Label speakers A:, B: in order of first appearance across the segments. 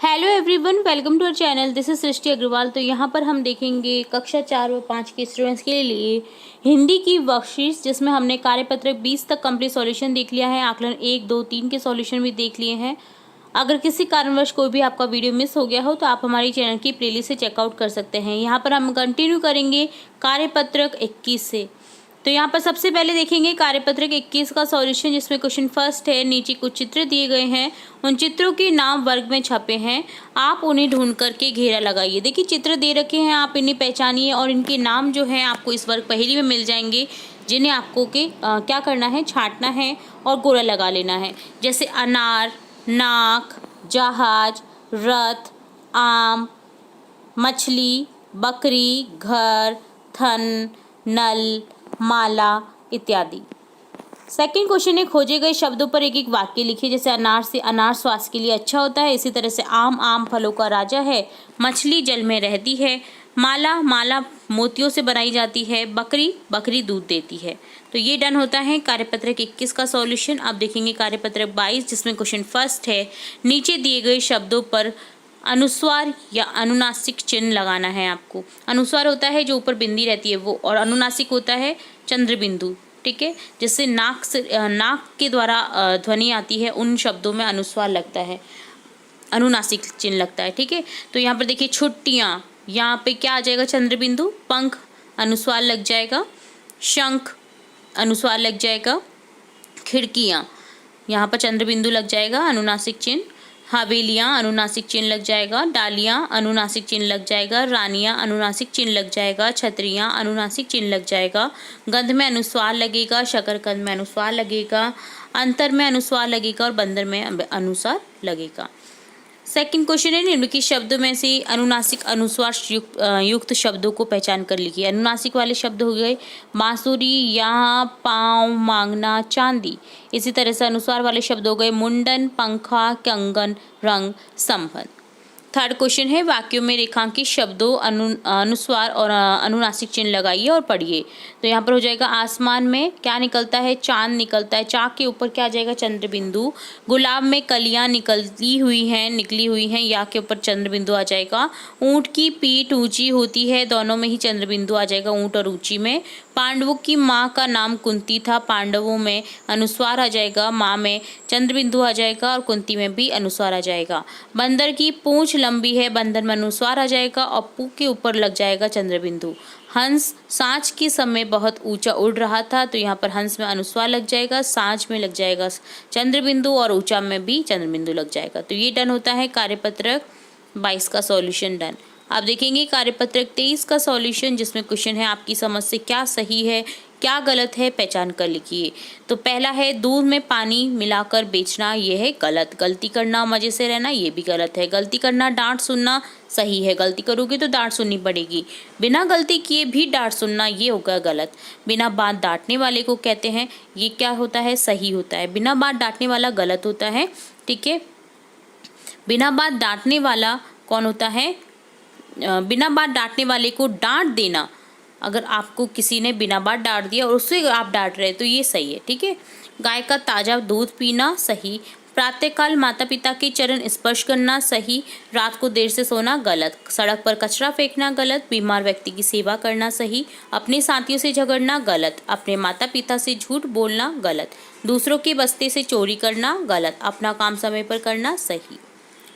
A: Hello everyone, welcome to our channel. This is Srishti Agarwal. तो यहाँ पर हम देखेंगे कक्षा 4 व 5 के स्टूडेंट्स के लिए हिंदी की वर्कशीट्स, जिसमें हमने कार्यपत्रक 20 तक कंप्लीट सॉल्यूशन देख लिया है। आकलन 1, 2, 3 के सॉल्यूशन भी देख लिए हैं। अगर किसी कारणवश कोई भी आपका वीडियो मिस हो गया हो तो आप हमारी चैनल की प्लेलिस्ट से चेकआउट कर सकते हैं। यहाँ पर हम कंटिन्यू करेंगे कार्यपत्रक 21 से। तो यहाँ पर सबसे पहले देखेंगे कार्यपत्रक 21 का सॉल्यूशन, जिसमें क्वेश्चन फर्स्ट है। नीचे कुछ चित्र दिए गए हैं, उन चित्रों के नाम वर्ग में छपे हैं, आप उन्हें ढूंढ करके घेरा लगाइए। देखिए चित्र दे रखे हैं, आप इन्हें पहचानिए और इनके नाम जो है आपको इस वर्ग पहेली में मिल जाएंगे, जिन्हें आपको क्या करना है, छांटना है और गोला लगा लेना है। जैसे अनार, नाक, जहाज, रथ, आम, मछली, बकरी, घर, थन, नल, माला इत्यादि। सेकंड क्वेश्चन है, खोजे गए शब्दों पर एक एक वाक्य लिखिए। जैसे अनार से, अनार स्वास्थ्य के लिए अच्छा होता है। इसी तरह से आम, आम फलों का राजा है। मछली जल में रहती है। माला, माला मोतियों से बनाई जाती है। बकरी, बकरी दूध देती है। तो ये डन होता है कार्यपत्रक 21 का सॉल्यूशन। अब देखेंगे कार्यपत्रक 22, जिसमें क्वेश्चन फर्स्ट है। नीचे दिए गए शब्दों पर अनुस्वार या अनुनासिक चिन्ह लगाना है आपको। अनुस्वार होता है जो ऊपर बिंदी रहती है वो, और अनुनासिक होता है चंद्र बिंदु, ठीक है, जिससे नाक के द्वारा ध्वनि आती है, उन शब्दों में अनुस्वार लगता है, अनुनासिक चिन्ह लगता है, ठीक है। तो यहाँ पर देखिए छुट्टियाँ, यहाँ पे क्या आ जाएगा, चंद्र बिंदु। पंख, अनुस्वार लग जाएगा। शंख, अनुस्वार लग जाएगा। खिड़कियाँ, यहाँ पर चंद्र बिंदु लग जाएगा, अनुनासिक चिन्ह। हवेलियाँ, अनुनासिक चिन्ह लग जाएगा। डालियाँ, अनुनासिक चिन्ह लग जाएगा। रानियाँ, अनुनासिक चिन्ह लग जाएगा। छतरियाँ, अनुनासिक चिन्ह लग जाएगा। गंध में अनुस्वार लगेगा। शकरकंद में अनुस्वार लगेगा। अंतर में अनुस्वार लगेगा और बंदर में अनुस्वार लगेगा। सेकंड क्वेश्चन है, निम्नलिखित शब्दों में से अनुनासिक अनुस्वार युक्त शब्दों को पहचान कर लिखिए। अनुनासिक वाले शब्द हो गए बांसुरी, यहाँ, पाँव, मांगना, चांदी। इसी तरह से अनुस्वार वाले शब्द हो गए मुंडन, पंखा, कंगन, रंग, संबंध। थर्ड क्वेश्चन है, वाक्यों में रेखांकित शब्दों अनुस्वार और अनुनासिक चिन्ह लगाइए और पढ़िए। तो यहाँ पर हो जाएगा आसमान में क्या निकलता है, चांद निकलता है। चाक के ऊपर क्या आ जाएगा, चंद्र बिंदु। गुलाब में कलियां निकली हुई हैं, या के ऊपर चंद्र बिंदु आ जाएगा। ऊंट की पीठ ऊंची होती है, दोनों में ही चंद्र बिंदु आ जाएगा, ऊंट और ऊंची में। पांडवों की माँ का नाम कुंती था, पांडवों में अनुस्वार आ जाएगा, माँ में चंद्र बिंदु आ जाएगा और कुंती में भी अनुस्वार आ जाएगा। बंदर की पूंछ लंबी है, बंदर में अनुस्वार आ जाएगा और पू के ऊपर लग जाएगा चंद्र बिंदु। हंस सांझ के समय बहुत ऊंचा उड़ रहा था, तो यहाँ पर हंस में अनुस्वार लग जाएगा, सांझ में लग जाएगा चंद्र बिंदु और ऊंचा में भी चंद्र बिंदु लग जाएगा। तो ये डन होता है कार्यपत्रक 22 का सॉल्यूशन डन। आप देखेंगे कार्यपत्रक 23 का सॉल्यूशन, जिसमें क्वेश्चन है आपकी समझ से क्या सही है क्या गलत है, पहचान कर लिखिए। तो पहला है दूध में पानी मिलाकर बेचना, ये है गलत। गलती करना, मजे से रहना, ये भी गलत है। गलती करना, डांट सुनना, सही है। गलती करोगे तो डांट सुननी पड़ेगी। बिना गलती किए भी डांट सुनना, ये होगा गलत। बिना बात डांटने वाले को कहते हैं, ये क्या होता है, सही होता है। बिना बात डांटने वाला गलत होता है, ठीक है। बिना बात डांटने वाला कौन होता है, बिना बात डांटने वाले को डांट देना। अगर आपको किसी ने बिना बात डांट दिया और उससे आप डांट रहे तो ये सही है, ठीक है। गाय का ताज़ा दूध पीना, सही। प्रातःकाल माता पिता के चरण स्पर्श करना, सही। रात को देर से सोना, गलत। सड़क पर कचरा फेंकना, गलत। बीमार व्यक्ति की सेवा करना, सही। अपने साथियों से झगड़ना, गलत। अपने माता पिता से झूठ बोलना, गलत। दूसरों के बस्ते से चोरी करना, गलत। अपना काम समय पर करना, सही।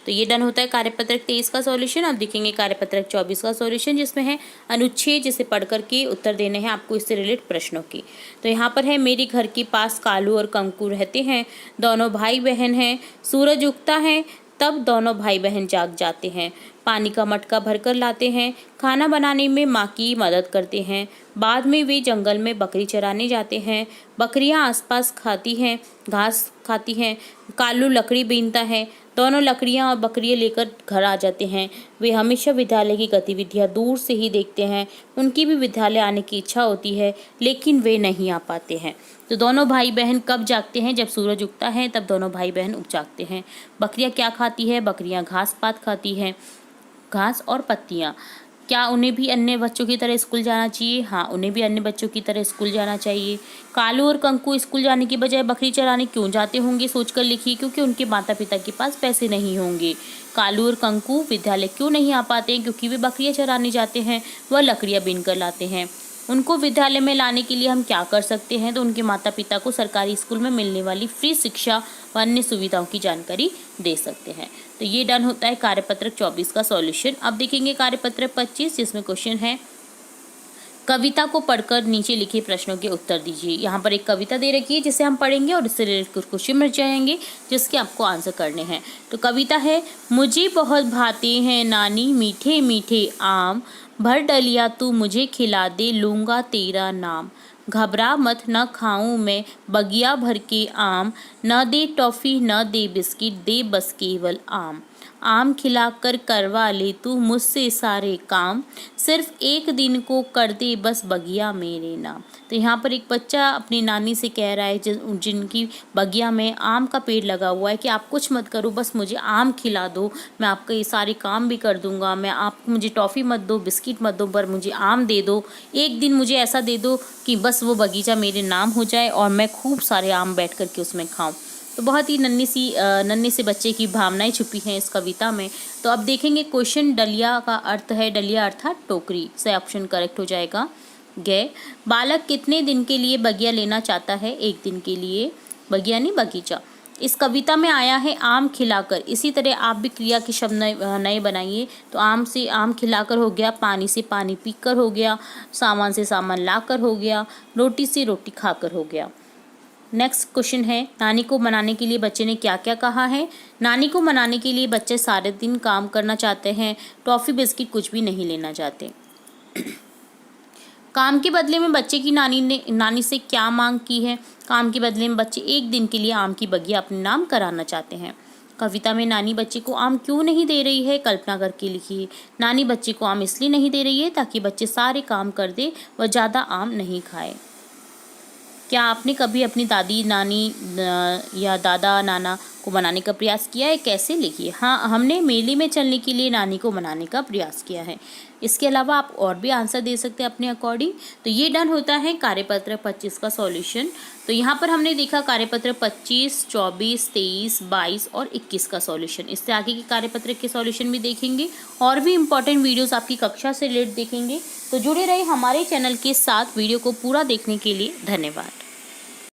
A: तो ये डन होता है कार्यपत्रक 23 का सॉल्यूशन। अब देखेंगे कार्यपत्रक 24 का सॉल्यूशन, जिसमें है अनुच्छेद, जिसे पढ़ करके उत्तर देने हैं आपको इससे रिलेटेड प्रश्नों की। तो यहाँ पर है, मेरे घर के पास कालू और कंकु रहते हैं, दोनों भाई बहन हैं। सूरज उगता है तब दोनों भाई बहन जाग जाते हैं। पानी का मटका भरकर लाते हैं। खाना बनाने में माँ की मदद करते हैं। बाद में वे जंगल में बकरी चराने जाते हैं। बकरियाँ आसपास खाती हैं, घास खाती हैं। कालू लकड़ी बीनता है, दोनों लकड़ियाँ और बकरियाँ लेकर घर आ जाते हैं। वे हमेशा विद्यालय की गतिविधियाँ दूर से ही देखते हैं। उनकी भी विद्यालय आने की इच्छा होती है, लेकिन वे नहीं आ पाते हैं। तो दोनों भाई बहन कब जागते हैं, जब सूरज उगता है तब दोनों भाई बहन उग जागते हैं। बकरियाँ क्या खाती है, बकरियाँ घास पात खाती हैं, घास और पत्तियाँ। क्या उन्हें भी अन्य बच्चों की तरह स्कूल जाना चाहिए? हाँ, उन्हें भी अन्य बच्चों की तरह स्कूल जाना चाहिए। कालू और कंकु स्कूल जाने की बजाय बकरी चराने क्यों जाते होंगे? सोचकर लिखिए। क्योंकि उनके माता पिता के पास पैसे नहीं होंगे। कालू और कंकु विद्यालय क्यों नहीं आ पाते हैं? क्योंकि वे बकरियां चराने जाते हैं, वह लकड़ियां बीन कर लाते हैं। उनको विद्यालय में लाने के लिए हम क्या कर सकते हैं? तो उनके माता पिता को सरकारी स्कूल में मिलने वाली फ्री शिक्षा व अन्य सुविधाओं की जानकारी दे सकते हैं। तो ये डन होता है कार्यपत्रक 24 का सॉल्यूशन। अब देखेंगे कार्यपत्रक 25, जिसमें क्वेश्चन है कविता को पढ़कर नीचे लिखे प्रश्नों के उत्तर दीजिए। यहाँ पर एक कविता दे रखी है जिसे हम पढ़ेंगे और इससे रिलेटेड कुछ क्वेश्चन मिल जाएंगे जिसके आपको आंसर करने हैं। तो कविता है, मुझे बहुत भाते हैं नानी मीठे मीठे आम, भर डलिया तू मुझे खिला दे लूँगा तेरा नाम। घबरा मत न खाऊं मैं बगिया भर के आम, न दे टॉफ़ी न दे बिस्किट दे बस केवल आम। आम खिलाकर करवा ले तू मुझसे सारे काम, सिर्फ एक दिन को कर दे बस बगिया मेरे नाम। तो यहाँ पर एक बच्चा अपनी नानी से कह रहा है जिनकी बगिया में आम का पेड़ लगा हुआ है कि आप कुछ मत करो, बस मुझे आम खिला दो, मैं आपका ये सारे काम भी कर दूंगा, मैं आपको मुझे टॉफ़ी मत दो, बिस्किट मत दो, पर मुझे आम दे दो। एक दिन मुझे ऐसा दे दो कि बस वो बगीचा मेरे नाम हो जाए और मैं खूब सारे आम बैठ कर के उसमें खाऊं। तो बहुत ही नन्ही से बच्चे की भावनाएं छुपी हैं इस कविता में। तो अब देखेंगे क्वेश्चन, डलिया का अर्थ है, डलिया अर्थात टोकरी, से ऑप्शन करेक्ट हो जाएगा गए। बालक कितने दिन के लिए बगिया लेना चाहता है? एक दिन के लिए, बगिया नहीं बगीचा। इस कविता में आया है आम खिलाकर। इसी तरह आप भी क्रिया के शब्द नए बनाइए। तो आम से आम खिलाकर हो गया, पानी से पानी पीकर हो गया, सामान से सामान लाकर हो गया, रोटी से रोटी खाकर हो गया। नेक्स्ट क्वेश्चन है, नानी को मनाने के लिए बच्चे ने क्या क्या कहा है? नानी को मनाने के लिए बच्चे सारे दिन काम करना चाहते हैं, टॉफ़ी बिस्किट कुछ भी नहीं लेना चाहते। काम के बदले में बच्चे की नानी से क्या मांग की है? काम के बदले में बच्चे एक दिन के लिए आम की बगिया अपने नाम कराना चाहते हैं। कविता में नानी बच्चे को आम क्यों नहीं दे रही है? कल्पना करके लिखिए। नानी बच्चे को आम इसलिए नहीं दे रही है ताकि बच्चे सारे काम कर दे व ज़्यादा आम नहीं खाए। क्या आपने कभी अपनी दादी नानी या दादा नाना को मनाने का प्रयास किया है? कैसे? लिखिए। हाँ, हमने मेले में चलने के लिए नानी को मनाने का प्रयास किया है। इसके अलावा आप और भी आंसर दे सकते हैं अपने अकॉर्डिंग। तो ये डन होता है कार्यपत्र 25 का सॉल्यूशन। तो यहाँ पर हमने देखा कार्यपत्र 25, 24, 23, 22 और 21 का सॉल्यूशन। इससे आगे के कार्यपत्र के सॉल्यूशन भी देखेंगे और भी इंपॉर्टेंट वीडियोस आपकी कक्षा से रिलेटेड देखेंगे। तो जुड़े रहे हमारे चैनल के साथ। वीडियो को पूरा देखने के लिए धन्यवाद।